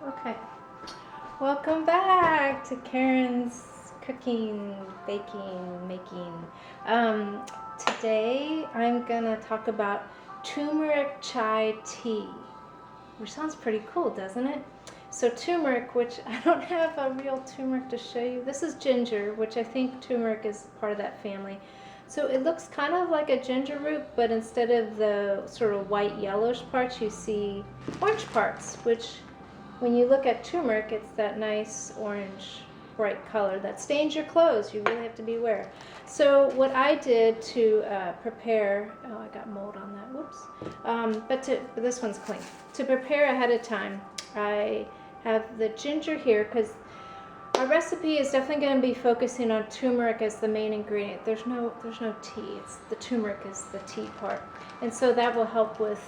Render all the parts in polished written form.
Okay. Welcome back to Karen's cooking, baking, making. Today I'm gonna talk about turmeric chai tea, which sounds pretty cool, doesn't it? So turmeric, which I don't have a real turmeric to show you. This is ginger, which I think turmeric is part of that family. So it looks kind of like a ginger root, but instead of the sort of white yellowish parts, you see orange parts, which when you look at turmeric, it's that nice orange bright color that stains your clothes. You really have to be aware. So what I did to prepare, oh, I got mold on that, whoops. But this one's clean. To prepare ahead of time, I have the ginger here because our recipe is definitely going to be focusing on turmeric as the main ingredient. There's no tea. It's the turmeric is the tea part, and so that will help with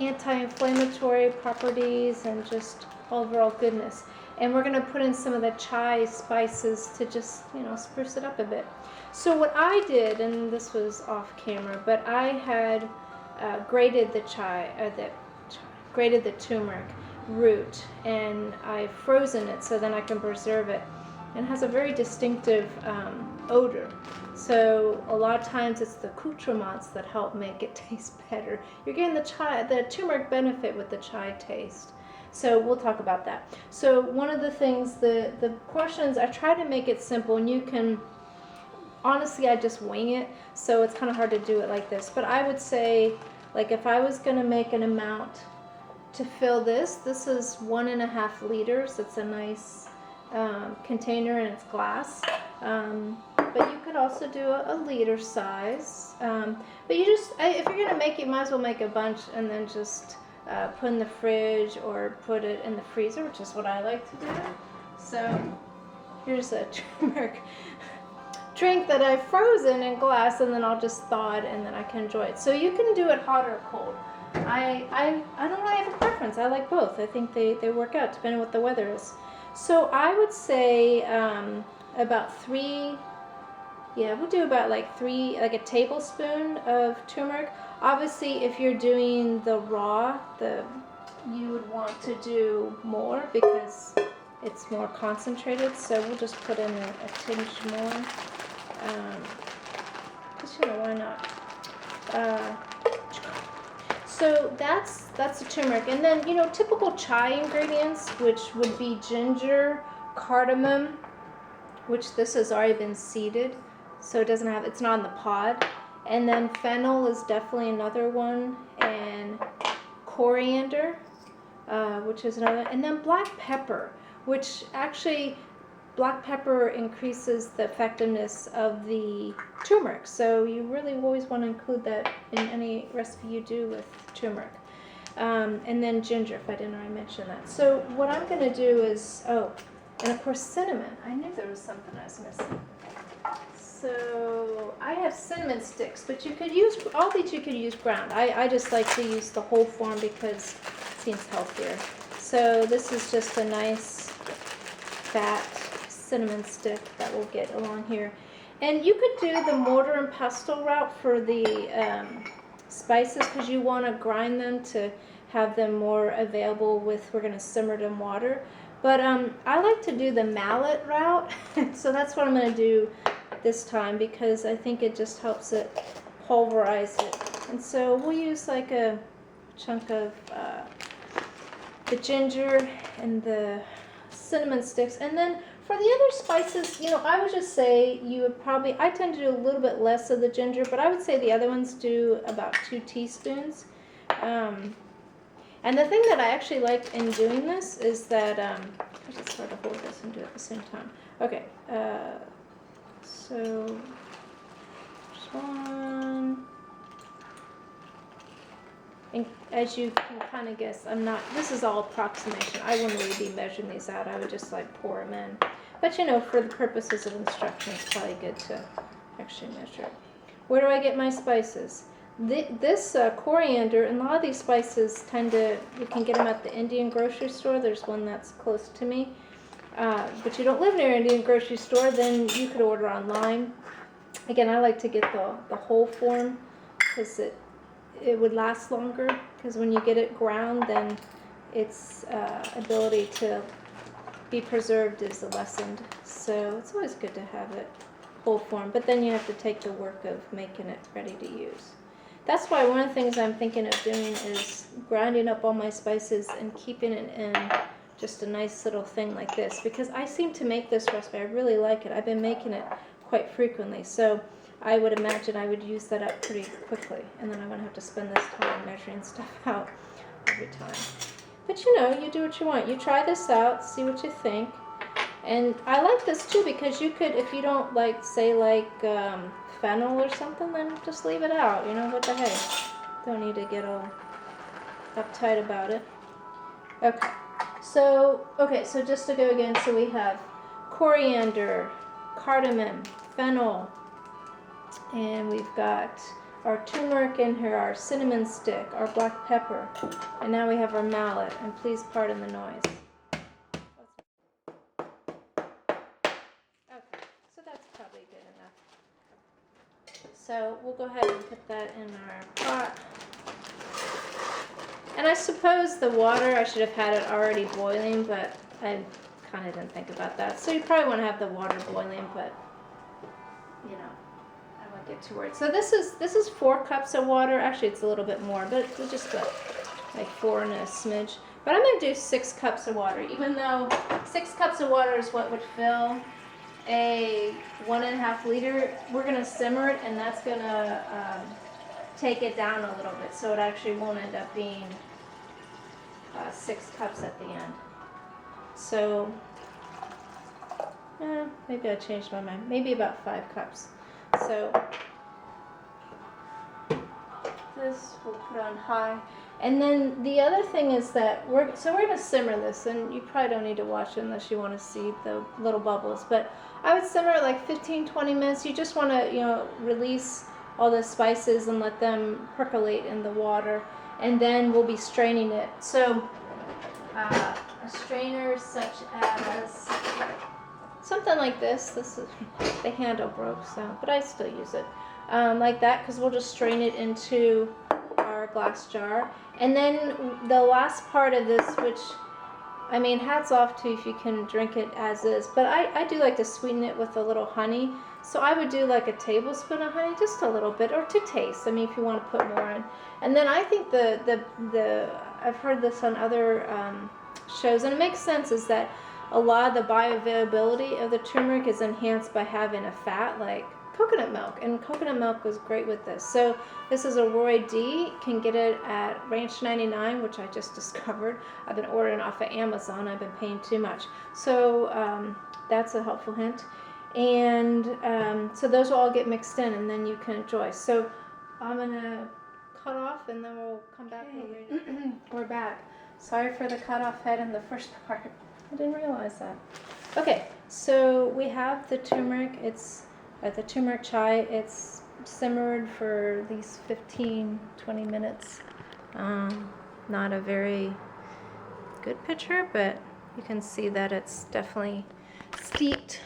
anti-inflammatory properties and just overall goodness. And we're going to put in some of the chai spices to just, spruce it up a bit. So what I did, and this was off camera, but I had grated the grated the turmeric root, and I've frozen it so then I can preserve it. And it has a very distinctive odor. So a lot of times it's the accoutrements that help make it taste better. You're getting the turmeric benefit with the chai taste. So we'll talk about that. So one of the things, the portions, I try to make it simple, and you can, honestly, I just wing it, so it's kind of hard to do it like this. But I would say, like if I was going to make an amount to fill this is 1.5 liters. It's a nice container and it's glass. But you could also do a liter size. But you just, if you're going to make it, you might as well make a bunch and then just put in the fridge or put it in the freezer, which is what I like to do. So here's a turmeric drink that I've frozen in glass, and then I'll just thaw it and then I can enjoy it. So you can do it hot or cold. I don't really have a preference. I like both. I think they work out depending on what the weather is. So I would say about 3, we'll do about like a tablespoon of turmeric. Obviously, if you're doing the raw, you would want to do more because it's more concentrated. So we'll just put in a tinge more. Just, why not? So that's the turmeric, and then typical chai ingredients, which would be ginger, cardamom, which this has already been seeded, so it's not in the pod, and then fennel is definitely another one, and coriander, which is another, and then black pepper, which actually black pepper increases the effectiveness of the turmeric, so you really always want to include that in any recipe you do with turmeric. And then ginger, if I didn't already mention that. So what I'm going to do is, and of course cinnamon. I knew there was something I was missing. So I have cinnamon sticks, but you could use, all these you could use ground. I just like to use the whole form because it seems healthier. So this is just a nice fat cinnamon stick that we'll get along here. And you could do the mortar and pestle route for the spices because you want to grind them to have them more available we're going to simmer them in water. But I like to do the mallet route, so that's what I'm going to do this time because I think it just helps it pulverize it. And so we'll use like a chunk of the ginger and the cinnamon sticks, and then for the other spices, I would just say I tend to do a little bit less of the ginger, but I would say the other ones do about 2 teaspoons. And the thing that I actually like in doing this is that, gosh, it's hard to hold this and do it at the same time. Okay, so just one. And as you can kind of guess, this is all approximation. I wouldn't really be measuring these out. I would just pour them in. But for the purposes of instruction, it's probably good to actually measure it. Where do I get my spices? This coriander, and a lot of these spices you can get them at the Indian grocery store. There's one that's close to me. But you don't live near an Indian grocery store, then you could order online. Again, I like to get the whole form because it would last longer, because when you get it ground, then its ability to be preserved is lessened. So it's always good to have it whole form, but then you have to take the work of making it ready to use. That's why one of the things I'm thinking of doing is grinding up all my spices and keeping it in just a nice little thing like this, because I seem to make this recipe. I really like it. I've been making it quite frequently, so I would imagine I would use that up pretty quickly, and then I wouldn't have to spend this time measuring stuff out every time. But you know, you do what you want. You try this out, see what you think. And I like this too, because you could, if you don't like, say like fennel or something, then just leave it out, you know, what the heck. Don't need to get all uptight about it. Okay, so just to go again, so we have coriander, cardamom, fennel, and we've got our turmeric in here, our cinnamon stick, our black pepper, and now we have our mallet, and please pardon the noise. Okay, so that's probably good enough. So we'll go ahead and put that in our pot. And I suppose the water, I should have had it already boiling, but I kind of didn't think about that. So you probably want to have the water boiling, but you know, I won't get too worried. So this is 4 cups of water. Actually, it's a little bit more, but it's just like 4 and a smidge. But I'm going to do 6 cups of water, even though 6 cups of water is what would fill a 1.5 liter. We're going to simmer it, and that's going to take it down a little bit, so it actually won't end up being 6 cups at the end. So maybe I changed my mind. Maybe about 5 cups. So this we'll put on high. And then the other thing is that we're going to simmer this, and you probably don't need to watch it unless you want to see the little bubbles. But I would simmer it like 15-20 minutes. You just want to, you know, release all the spices and let them percolate in the water, and then we'll be straining it. So a strainer such as something like this. This is, the handle broke, so, but I still use it like that, because we'll just strain it into our glass jar. And then the last part of this, which, I mean, hats off to if you can drink it as is, but I do like to sweeten it with a little honey. So I would do like a tablespoon of honey, just a little bit, or to taste. I mean, if you want to put more in. And then I think I've heard this on other shows, and it makes sense, is that a lot of the bioavailability of the turmeric is enhanced by having a fat like coconut milk, and coconut milk was great with this. So this is a Roy D. Can get it at Ranch 99, which I just discovered. I've been ordering off of Amazon. I've been paying too much. So that's a helpful hint. And so those will all get mixed in, and then you can enjoy. So I'm going to cut off, and then we'll come back. Okay. We're back. Sorry for the cut off head in the first part. I didn't realize that. Okay, so we have the turmeric. It's the turmeric chai. It's simmered for these 15-20 minutes. Not a very good picture, but you can see that it's definitely steeped.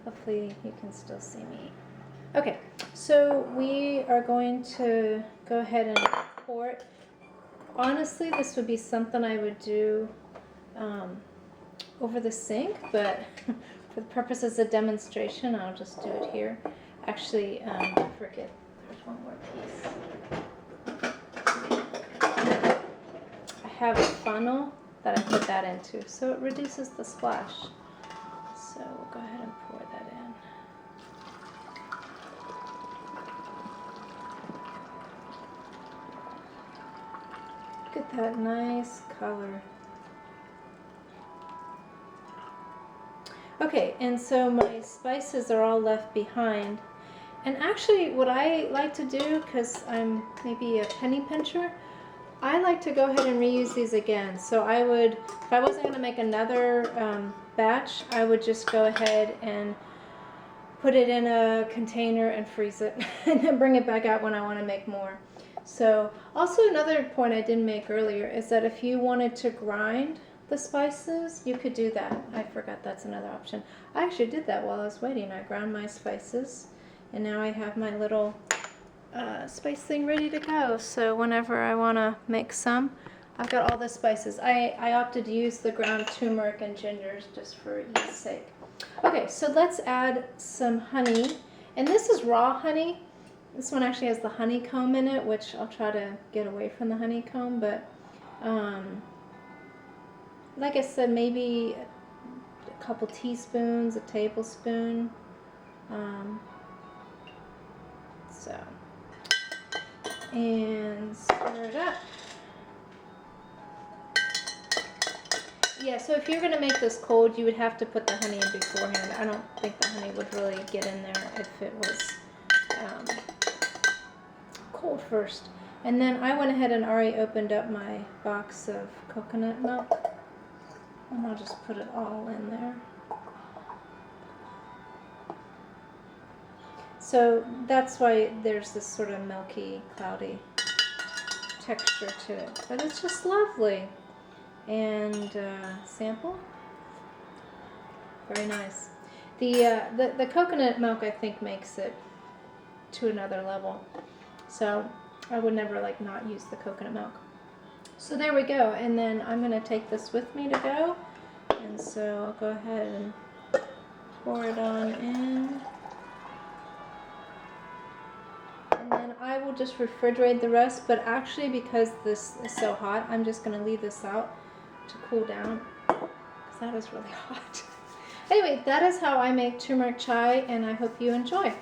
Hopefully you can still see me. Okay, so we are going to go ahead and pour it. Honestly, this would be something I would do over the sink, but for the purposes of demonstration, I'll just do it here. Actually, I forget, there's one more piece. I have a funnel that I put that into, so it reduces the splash. So we'll go ahead and pour that in. Look at that nice color. Okay, and so my spices are all left behind. And actually what I like to do, because I'm maybe a penny pincher, I like to go ahead and reuse these again. So I would, if I wasn't going to make another batch, I would just go ahead and put it in a container and freeze it and then bring it back out when I want to make more. So also another point I didn't make earlier is that if you wanted to grind the spices, you could do that. I forgot that's another option. I actually did that while I was waiting. I ground my spices, and now I have my little spice thing ready to go. So whenever I want to make some, I've got all the spices. I opted to use the ground turmeric and gingers just for ease sake. Okay, so let's add some honey. And this is raw honey. This one actually has the honeycomb in it, which I'll try to get away from the honeycomb. But like I said, maybe a couple teaspoons, a tablespoon. And stir it up. Yeah, so if you're going to make this cold, you would have to put the honey in beforehand. I don't think the honey would really get in there if it was cold first. And then I went ahead and already opened up my box of coconut milk. And I'll just put it all in there. So that's why there's this sort of milky, cloudy texture to it. But it's just lovely. And sample. Very nice. The coconut milk, I think, makes it to another level. So I would never not use the coconut milk. So there we go. And then I'm going to take this with me to go. And so I'll go ahead and pour it on in. And then I will just refrigerate the rest. But actually, because this is so hot, I'm just going to leave this out to cool down, because that is really hot. Anyway, that is how I make turmeric chai, and I hope you enjoy.